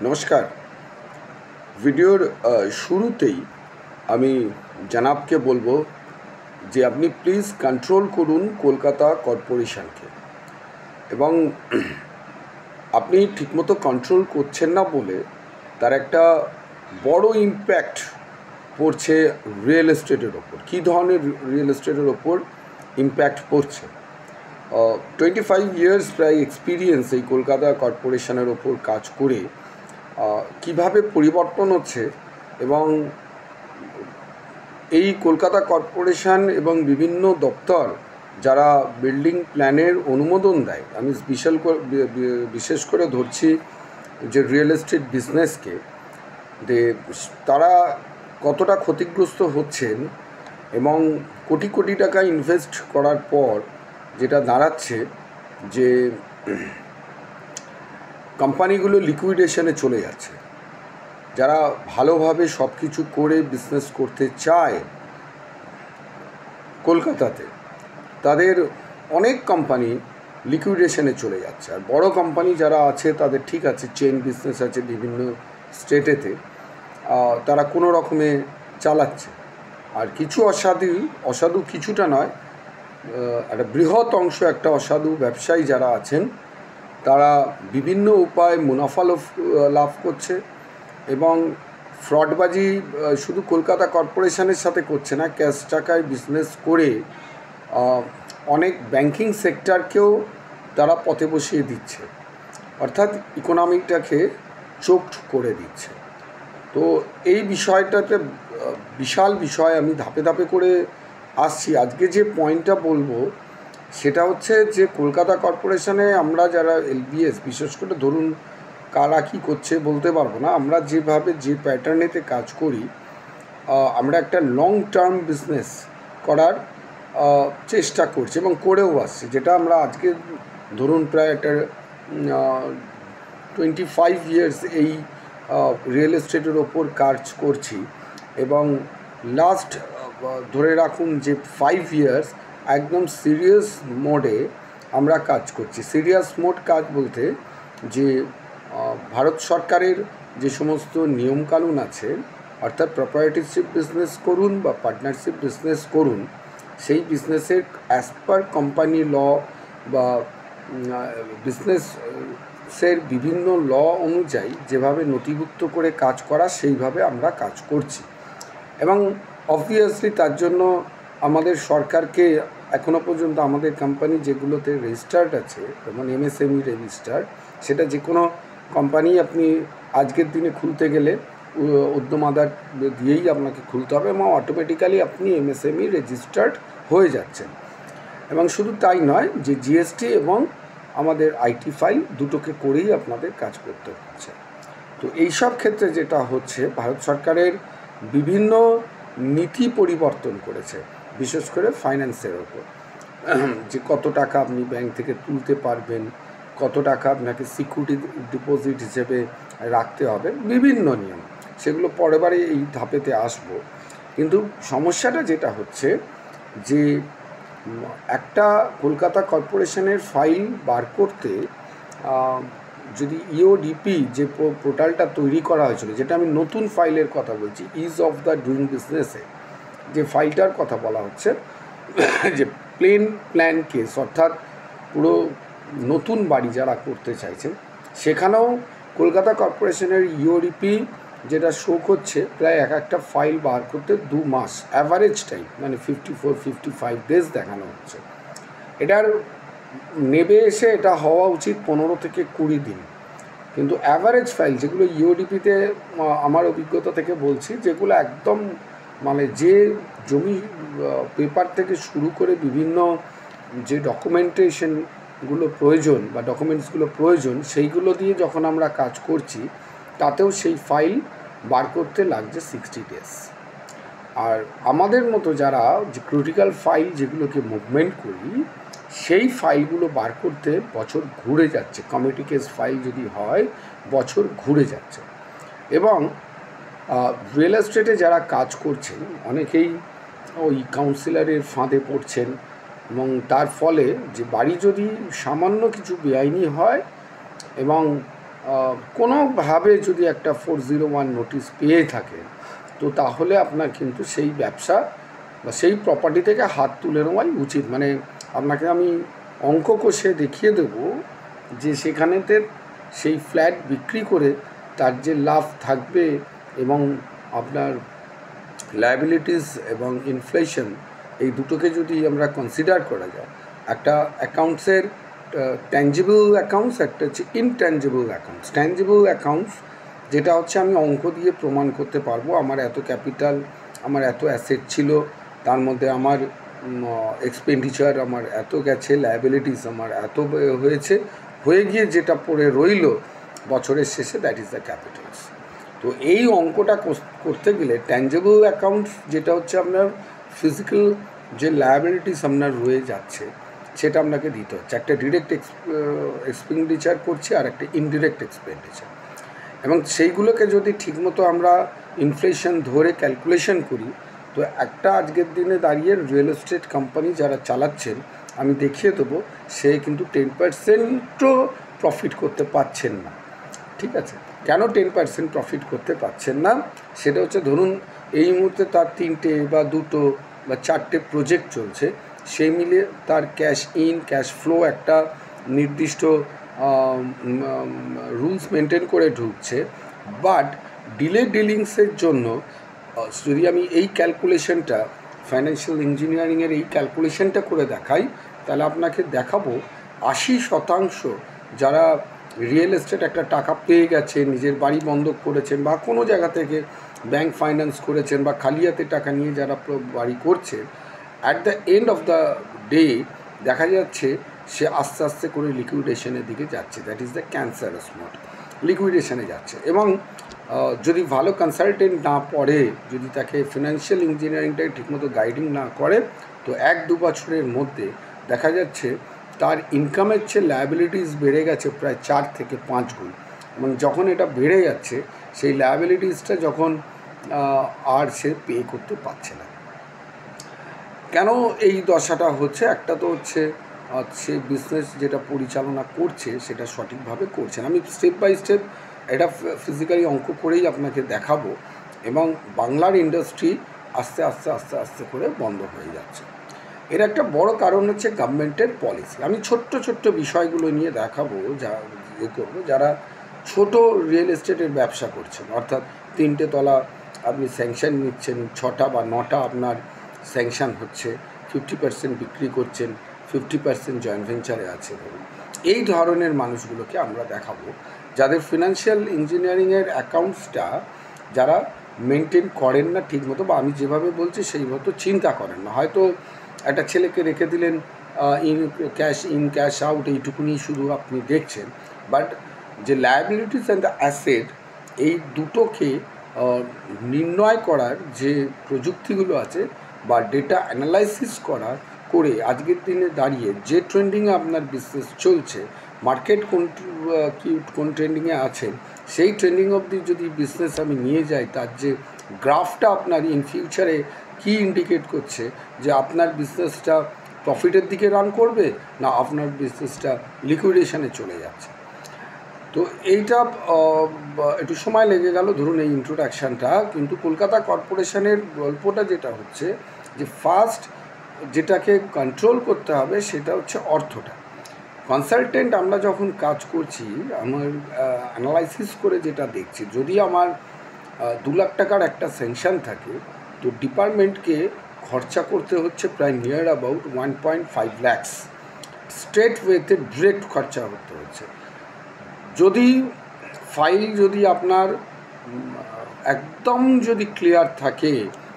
নমস্কার। ভিডিওর শুরুতেই আমি জানাবকে বলবো যে আপনি প্লিজ কন্ট্রোল করুন কলকাতা কর্পোরেশনকে, এবং আপনি ঠিকমতো কন্ট্রোল করছেন না বলে তার একটা বড় ইম্প্যাক্ট পড়ছে রিয়েল এস্টেটের ওপর। কী ধরনের রিয়েল এস্টেটের ওপর ইম্প্যাক্ট পড়ছে? 25 ইয়ার্স প্রায় এক্সপিরিয়েন্স এই কলকাতা কর্পোরেশনের ওপর কাজ করে কিভাবে পরিবর্তন হচ্ছে, এবং এই কলকাতা কর্পোরেশন এবং বিভিন্ন দপ্তর যারা বিল্ডিং প্ল্যানের অনুমোদন দেয়, আমি বিশেষ করে ধরছি যে রিয়েল এস্টেট বিজনেসকে, যে তারা কতটা ক্ষতিগ্রস্ত হচ্ছেন, এবং কোটি কোটি টাকা ইনভেস্ট করার পর যেটা দাঁড়াচ্ছে যে কোম্পানিগুলো লিকুইডেশনে চলে যাচ্ছে। যারা ভালোভাবে সব কিছু করে বিজনেস করতে চায় কলকাতাতে, তাদের অনেক কোম্পানি লিকুইডেশনে চলে যাচ্ছে। আর বড় কোম্পানি যারা আছে তাদের ঠিক আছে, চেইন বিজনেস আছে বিভিন্ন স্টেটেতে, তারা কোনো রকমে চালাচ্ছে। আর কিছু অসাধু কিছুটা নয়, একটা বৃহৎ অংশ একটা অসাধু ব্যবসায়ী যারা আছেন, তারা বিভিন্ন উপায়ে মুনাফা লাভ করছে, এবং ফ্রডবাজি শুধু কলকাতা কর্পোরেশনের সাথে করছে না, ক্যাশ টাকায় বিজনেস করে অনেক ব্যাংকিং সেক্টরকেও তারা পথে বসিয়ে দিচ্ছে, অর্থাৎ ইকোনমিটাকে চোকড করে দিচ্ছে। তো এই বিষয়টাতে বিশাল বিষয়, আমি ধাপে ধাপে করে আসছি। আজকে যে পয়েন্টটা বলবো সেটা হচ্ছে যে কলকাতা কর্পোরেশনে আমরা যারা এলবিএস, বিশেষ করে ধরুন কারা কী করছে বলতে পারবো না, আমরা যেভাবে যে প্যাটার্নেতে কাজ করি, আমরা একটা লং টার্ম বিজনেস করার চেষ্টা করছি এবং করেও আসছি, যেটা আমরা আজকে ধরুন প্রায় একটা 25 ইয়ার্স এই রিয়েল এস্টেটের ওপর কাজ করছি, এবং লাস্ট ধরে রাখুন যে 5 ইয়ার্স একদম সিরিয়াস মোডে আমরা কাজ করছি। সিরিয়াস মোড কাজ বলতে যে ভারত সরকারের যে সমস্ত নিয়মকানুন আছে, অর্থাৎ প্রপার্টিশিপ বিজনেস করুন বা পার্টনারশিপ বিজনেস করুন, সেই বিজনেসের অ্যাজ পার কোম্পানি ল বা বিজনেসের বিভিন্ন ল অনুযায়ী যেভাবে নথিভুক্ত করে কাজ করা, সেইভাবে আমরা কাজ করছি। এবং অবভিয়াসলি তার জন্য আমাদের সরকারকে এখনও পর্যন্ত আমাদের কোম্পানি যেগুলোতে রেজিস্টার্ড আছে, যেমন এমএসএমই রেজিস্টার্ড, সেটা যে কোনো কোম্পানি আপনি আজকের দিনে খুলতে গেলে উদ্যম আধার দিয়েই আপনাকে খুলতে হবে, এবং অটোমেটিক্যালি আপনি এমএসএমই রেজিস্টার্ড হয়ে যাচ্ছেন। এবং শুধু তাই নয়, যে জিএসটি এবং আমাদের আইটি ফাইল দুটোকে করেই আপনাদের কাজ করতে হচ্ছে। তো এইসব ক্ষেত্রে যেটা হচ্ছে, ভারত সরকারের বিভিন্ন নীতি পরিবর্তন করেছে, বিশেষ করে ফাইন্যান্সের ওপর, যে কত টাকা আপনি ব্যাংক থেকে তুলতে পারবেন, কত টাকা আপনাকে সিকিউরিটি ডিপোজিট হিসেবে রাখতে হবে, বিভিন্ন নিয়ম, সেগুলো পরেরবারে এই ধাপেতে আসবো। কিন্তু সমস্যাটা যেটা হচ্ছে যে একটা কলকাতা কর্পোরেশনের ফাইল বার করতে যদি ইওডিপি যে পোর্টালটা তৈরি করা হয়েছিল, যেটা আমি নতুন ফাইলের কথা বলছি, ইজ অফ দ্য ডুইং বিজনেসে যে ফাইলটার কথা বলা হচ্ছে, যে প্ল্যান কেস, অর্থাৎ পুরো নতুন বাড়ি যারা করতে চাইছেন, সেখানেও কলকাতা কর্পোরেশনের ইওডিপি যেটা শো করছে, প্রায় একটা ফাইল বার করতে 2 মাস অ্যাভারেজ টাইম, মানে 54-55 ডেজ দেখানো হচ্ছে। এটার নেবে এসে এটা হওয়া উচিত 15 থেকে 20 দিন, কিন্তু অ্যাভারেজ ফাইল যেগুলো ইওডিপিতে, আমার অভিজ্ঞতা থেকে বলছি, যেগুলো একদম মানে যে জমি পেপার থেকে শুরু করে বিভিন্ন যে ডকুমেন্টেশনগুলো প্রয়োজন বা ডকুমেন্টসগুলো প্রয়োজন, সেইগুলো দিয়ে যখন আমরা কাজ করছি, তাতেও সেই ফাইল বার করতে লাগছে 60 ডেজ। আর আমাদের মতো যারা যে ক্রিটিক্যাল ফাইল যেগুলোকে মুভমেন্ট করি, সেই ফাইলগুলো বার করতে বছর ঘুরে যাচ্ছে। কমিটি কেস ফাইল যদি হয়, বছর ঘুরে যাচ্ছে। এবং রিয়েল এস্টেটে যারা কাজ করছেন, অনেকেই ওই কাউন্সিলরের ফাঁদে পড়ছেন, এবং তার ফলে যে বাড়ি যদি সামান্য কিছু বেআইনি হয় এবং কোনোভাবে যদি একটা 401 নোটিশ পেয়ে থাকেন, তো তাহলে আপনার কিন্তু সেই ব্যবসা বা সেই প্রপার্টি থেকে হাত তুলে নেওয়াই উচিত। মানে আপনাকে আমি অঙ্ক কষে দেখিয়ে দেব যে সেখানেতে সেই ফ্ল্যাট বিক্রি করে তার যে লাভ থাকবে এবং আপনার লায়াবিলিটিস এবং ইনফ্লেশন এই দুটোকে যদি আমরা কনসিডার করা যায়, একটা অ্যাকাউন্টসের ট্যাঞ্জিবল অ্যাকাউন্টস, একটা হচ্ছে ইনট্যাঞ্জিবল অ্যাকাউন্টস। ট্যাঞ্জিবল অ্যাকাউন্টস যেটা হচ্ছে আমি অঙ্ক দিয়ে প্রমাণ করতে পারবো আমার এত ক্যাপিটাল, আমার এত অ্যাসেট ছিল, তার মধ্যে আমার এক্সপেন্ডিচার আমার এত গেছে, লায়াবিলিটিস আমার এত হয়েছে, হয়ে গিয়ে যেটা পড়ে রইল বছরের শেষে, দ্যাট ইজ দ্য ক্যাপিটালস। তো এই অঙ্কটা করতে গেলে ট্যাঞ্জেবল অ্যাকাউন্টস যেটা হচ্ছে আপনার ফিজিক্যাল যে লায়াবিলিটিস আপনার রয়ে যাচ্ছে সেটা আপনাকে দিতে হচ্ছে। একটা ডিরেক্ট এক্সপেন্ডিচার করছি আর একটা ইনডিরেক্ট এক্সপেন্ডিচার, এবং সেইগুলোকে যদি ঠিকমতো আমরা ইনফ্লেশন ধরে ক্যালকুলেশন করি, তো একটা আজকের দিনে দাঁড়িয়ে রিয়েল এস্টেট কোম্পানি যারা চালাচ্ছেন আমি দেখিয়ে দেবো সে কিন্তু 10%ও প্রফিট করতে পারছেন না। ঠিক আছে, কেন 10% প্রফিট করতে পারছেন না? সেটা হচ্ছে ধরুন এই মুহূর্তে তার 3টে বা 2টো বা 4টে প্রজেক্ট চলছে, সেই মিলে তার ক্যাশ ইন ক্যাশ ফ্লো একটা নির্দিষ্ট রুলস মেনটেন করে ঢুকছে। বাট ডিলে ডিলিংসের জন্য যদি আমি এই ক্যালকুলেশনটা ফাইন্যান্সিয়াল ইঞ্জিনিয়ারিংয়ের এই ক্যালকুলেশনটা করে দেখাই, তাহলে আপনাকে দেখাবো 80% যারা রিয়েল এস্টেট একটা টাকা পেয়ে গেছে, নিজের বাড়ি বন্ধক করেছেন বা কোনো জায়গা থেকে ব্যাংক ফাইন্যান্স করেছেন বা খালিয়াতে টাকা নিয়ে যারা বাড়ি করছেন, at the end of the day দেখা যাচ্ছে সে আস্তে আস্তে করে লিকুইডেশনের দিকে যাচ্ছে। That is the cancerous mode, লিকুইডেশনে যাচ্ছে। এবং যদি ভালো কনসালটেন্ট না পড়ে, যদি তাকে ফিনান্সিয়াল ইঞ্জিনিয়ারিংটাকে ঠিকমতো গাইডিং না করে, তো 1-2 বছরের মধ্যে দেখা যাচ্ছে তার ইনকামের চেয়ে লায়াবিলিটিস বেড়ে গেছে প্রায় 4 থেকে 5 গুণ। এবং যখন এটা বেড়ে যাচ্ছে, সেই লায়াবিলিটিসটা যখন আর সে পে করতে পারছে না। কেন এই দশাটা হচ্ছে? একটা তো হচ্ছে সে বিজনেস যেটা পরিচালনা করছে সেটা সঠিকভাবে করছে না। আমি স্টেপ বাই স্টেপ এটা ফিজিক্যালি অঙ্ক করেই আপনাকে দেখাবো। এবং বাংলার ইন্ডাস্ট্রি আস্তে আস্তে আস্তে আস্তে করে বন্ধ হয়ে যাচ্ছে। এর একটা বড় কারণ হচ্ছে গভর্নমেন্টের পলিসি। আমি ছোট্ট ছোট্ট বিষয়গুলো নিয়ে দেখাবো, যা করবো যারা ছোট রিয়েল এস্টেটের ব্যবসা করছেন, অর্থাৎ 3টে তলা আপনি স্যাংশন নিচ্ছেন, 6টা বা 9টা আপনার স্যাংশন হচ্ছে, 50% বিক্রি করছেন, 50% জয়েন্ট ভেঞ্চারে আছে। এই ধরনের মানুষগুলোকে আমরা দেখাবো যাদের ফিনান্সিয়াল ইঞ্জিনিয়ারিংয়ের অ্যাকাউন্টসটা যারা মেনটেন করেন না ঠিকমতো, বা আমি যেভাবে বলছি সেই মতো চিন্তা করেন না। হয়তো একটা ছেলেকে রেখে দিলেন, ক্যাশ ইন ক্যাশ আউট এইটুকুনি শুধু আপনি দেখছেন, বাট যে লায়াবিলিটিস অ্যান্ড দ্য অ্যাসেট এই দুটোকে নির্ণয় করার যে প্রযুক্তিগুলো আছে বা ডেটা অ্যানালাইসিস করে আজকের দিনে দাঁড়িয়ে যে ট্রেন্ডিংয়ে আপনার বিজনেস চলছে, মার্কেট কোন ট্রেন্ডিংয়ে আছেন, সেই ট্রেন্ডিং অবধি যদি বিজনেস আমি নিয়ে যাই, তার যে গ্রাফটা আপনার ইন ফিউচারে কী ইন্ডিকেট করছে যে আপনার বিজনেসটা প্রফিটের দিকে রান করবে না আপনার বিজনেসটা লিকুইডেশনে চলে যাচ্ছে। তো এইটা একটু সময় লেগে গেল ধরুন এই ইন্ট্রোডাকশানটা। কিন্তু কলকাতা কর্পোরেশনের গল্পটা যেটা হচ্ছে যে ফার্স্ট যেটাকে কন্ট্রোল করতে হবে সেটা হচ্ছে অর্থটা। কনসালটেন্ট আমরা যখন কাজ করছি, আমার অ্যানালাইসিস করে যেটা দেখছি, যদি আমার 2 লাখ টাকার একটা স্যাংশন থাকে, তো ডিপার্টমেন্টকে খরচা করতে হচ্ছে প্রায় নিয়ার অ্যাবাউট 1.5 lakhs স্ট্রেট ওয়েতে ডিরেক্ট খরচা করতে হচ্ছে। যদি ফাইল যদি আপনার একদম যদি ক্লিয়ার থাকে,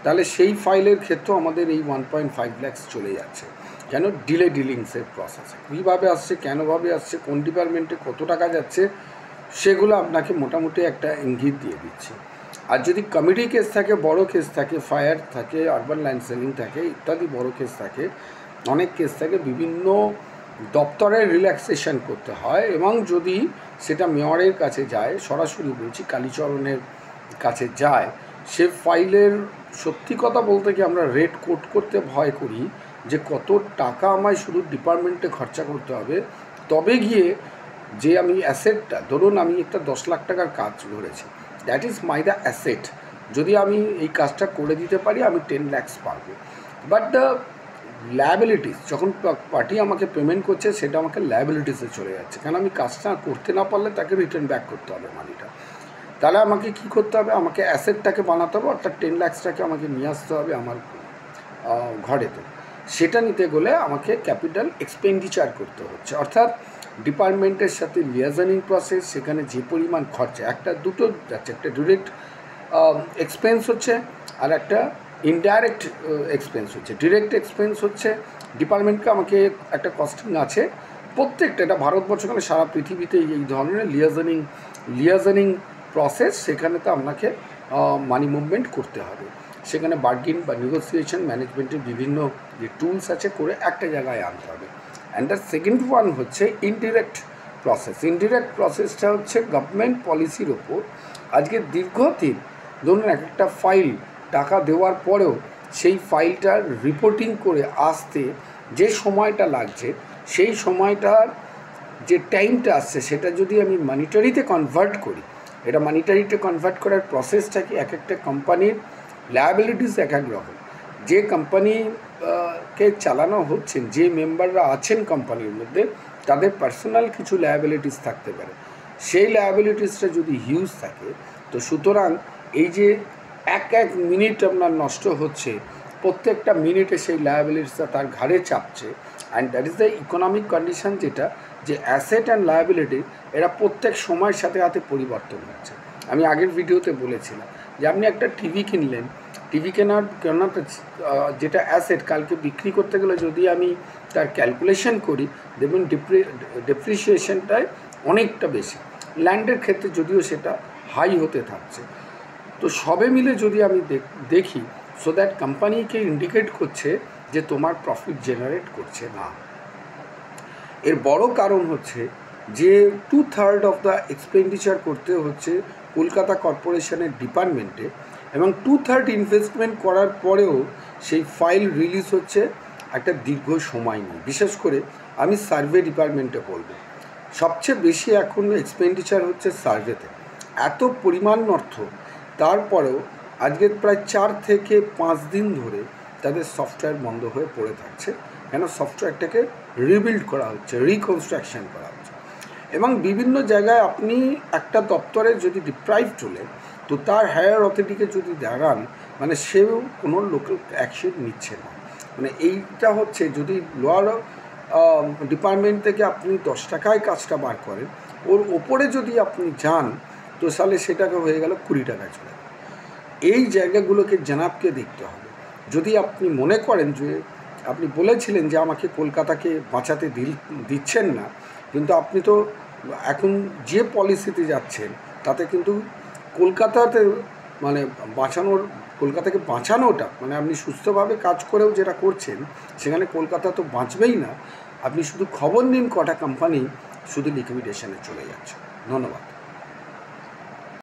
তাহলে সেই ফাইলের ক্ষেত্রেও আমাদের এই 1.5 lakhs চলে যাচ্ছে। কেন? ডিলে ডিলিংসের প্রসেসে কীভাবে আসছে, কেনভাবে আসছে, কোন ডিপার্টমেন্টে কত টাকা যাচ্ছে, সেগুলো আপনাকে মোটামুটি একটা ইঙ্গিত দিয়ে দিচ্ছে। আর যদি কমিটি কেস থাকে, বড় কেস থাকে, ফায়ার থাকে, আরবান ল্যান্ড সেলিং থাকে, ইত্যাদি বড় কেস থাকে, অনেক কেস থাকে, বিভিন্ন দপ্তরের রিল্যাক্সেশন করতে হয়। এবং যদি সেটা মেয়রের কাছে যায়, সরাসরি বলছি কালীচরণের কাছে যায়, সে ফাইলের সত্যি কথা বলতে কি আমরা রেট কোট করতে ভয় করি যে কত টাকা আমায় শুধু ডিপার্টমেন্টে খরচা করতে হবে, তবে গিয়ে যে আমি অ্যাসেটটা, ধরুন আমি একটা 10 লাখ টাকার কাজ ধরেছি, that is my the asset. যদি আমি এই কাজটা করে দিতে পারি আমি 10 lakhs পারবো। বাট দ্য লায়াবিলিটিস, যখন পার্টি আমাকে পেমেন্ট করছে সেটা আমাকে লায়াবিলিটিসে চলে যাচ্ছে, কারণ আমি কাজটা করতে না পারলে তাকে রিটার্ন ব্যাক করতে হবে মানিটা। তাহলে আমাকে কী করতে হবে, আমাকে অ্যাসেটটাকে বানাতে হবে, অর্থাৎ 10 lakhsটাকে আমাকে নিয়ে আসতে হবে আমার ঘরেতে। সেটা নিতে গেলে আমাকে ক্যাপিটাল এক্সপেন্ডিচার করতে হচ্ছে, অর্থাৎ ডিপার্টমেন্টের সাথে লিয়াজনিং প্রসেস, সেখানে যে পরিমাণ খরচা, একটা দুটো যাচ্ছে, একটা ডিরেক্ট এক্সপেন্স হচ্ছে আর একটা ইনডাইরেক্ট এক্সপেন্স হচ্ছে। ডিরেক্ট এক্সপেন্স হচ্ছে ডিপার্টমেন্টকে আমাকে একটা কস্টিং আছে প্রত্যেকটা, এটা ভারতবর্ষ কেন সারা পৃথিবীতে এই ধরনের লিয়াজনিং প্রসেস, সেখানে তো আপনাকে মানি মুভমেন্ট করতে হবে, সেখানে বার্গেন বা নেগোসিয়েশন ম্যানেজমেন্টের বিভিন্ন যে টুলস আছে করে একটা জায়গায় আনতে হবে। অ্যান্ড দ্য সেকেন্ড ওয়ান হচ্ছে ইনডিরেক্ট প্রসেস। ইনডিরেক্ট প্রসেসটা হচ্ছে গভর্নমেন্ট পলিসির ওপর আজকে দীর্ঘদিন, ধরুন একটা ফাইল টাকা দেওয়ার পরেও সেই ফাইলটার রিপোর্টিং করে আসতে যে সময়টা লাগছে, সেই সময়টার যে টাইমটা আসছে সেটা যদি আমি মানিটারিতে কনভার্ট করি, এটা মানিটারিতে কনভার্ট করার প্রসেসটা কি, এক একটা কোম্পানির লায়াবিলিটিস এক এক রকম। যে কোম্পানিকে চালানো হচ্ছেন, যে মেম্বাররা আছেন কোম্পানির মধ্যে, তাদের পার্সোনাল কিছু লায়াবিলিটিস থাকতে পারে। সেই লায়াবিলিটিসটা যদি হিউজ থাকে, তো সুতরাং এই যে এক মিনিট আপনার নষ্ট হচ্ছে, প্রত্যেকটা মিনিটে সেই লায়াবিলিটিসটা তার ঘাড়ে চাপছে। And that is the economic condition, যেটা যে অ্যাসেট অ্যান্ড লায়াবিলিটি এরা প্রত্যেক সময়ের সাথে সাথে পরিবর্তন হচ্ছে। আমি আগের ভিডিওতে বলেছিলাম যে আপনি একটা টিভি কিনলেন, টিভি কেনাটা যেটা অ্যাসেট, কালকে বিক্রি করতে গেলে যদি আমি তার ক্যালকুলেশন করি, দেখবেন ডেপ্রিসিয়েশনটায় অনেকটা বেশি। ল্যান্ডের ক্ষেত্রে যদিও সেটা হাই হতে থাকছে। তো সবে মিলে যদি আমি দেখি, সো দ্যাট কোম্পানিকে ইন্ডিকেট করছে যে তোমার প্রফিট জেনারেট করছে না। এর বড় কারণ হচ্ছে যে 2/3 অফ দ্য এক্সপেন্ডিচার করতে হচ্ছে কলকাতা কর্পোরেশনের ডিপার্টমেন্টে, এবং 2/3 ইনভেস্টমেন্ট করার পরেও সেই ফাইল রিলিজ হচ্ছে একটা দীর্ঘ সময় নিয়ে। বিশেষ করে আমি সার্ভে ডিপার্টমেন্টে বলবো, সবচেয়ে বেশি এখন এক্সপেন্ডিচার হচ্ছে সার্ভেতে, এত পরিমাণ অর্থ। তারপরেও আজকে প্রায় 4 থেকে 5 দিন ধরে তাদের সফটওয়্যার বন্ধ হয়ে পড়ে থাকছে, কেন সফটওয়্যারটাকে রিবিল্ড করা হচ্ছে, রিকনস্ট্রাকশন করা হচ্ছে। এবং বিভিন্ন জায়গায় আপনি একটা দপ্তরে যদি ডিপ্রাইভ চলে, তো তার হায়ার অথরিটিকে যদি দেখান, মানে সেও কোনো লোকাল অ্যাকশন নিচ্ছে না। মানে এইটা হচ্ছে, যদি লোয়ার ডিপার্টমেন্ট থেকে আপনি 10 টাকায় কাজটা বার করেন, ওর ওপরে যদি আপনি যান, তো তাহলে সেটাকে হয়ে গেল 20 টাকায় চলে। এই জায়গাগুলোকে জনাবকে দেখতে হবে। যদি আপনি মনে করেন যে আপনি বলেছিলেন যে আমাকে কলকাতাকে বাঁচাতে দিচ্ছেন না, কিন্তু আপনি তো এখন যে পলিসিতে যাচ্ছেন তাতে কিন্তু কলকাতাতে মানে কলকাতাকে বাঁচানোটা, মানে আপনি সুস্থভাবে কাজ করেও যেটা করছেন, সেখানে কলকাতা তো বাঁচবেই না। আপনি শুধু খবর নিন কটা কোম্পানি শুধু লিকুইডেশনে চলে যাচ্ছে। ধন্যবাদ।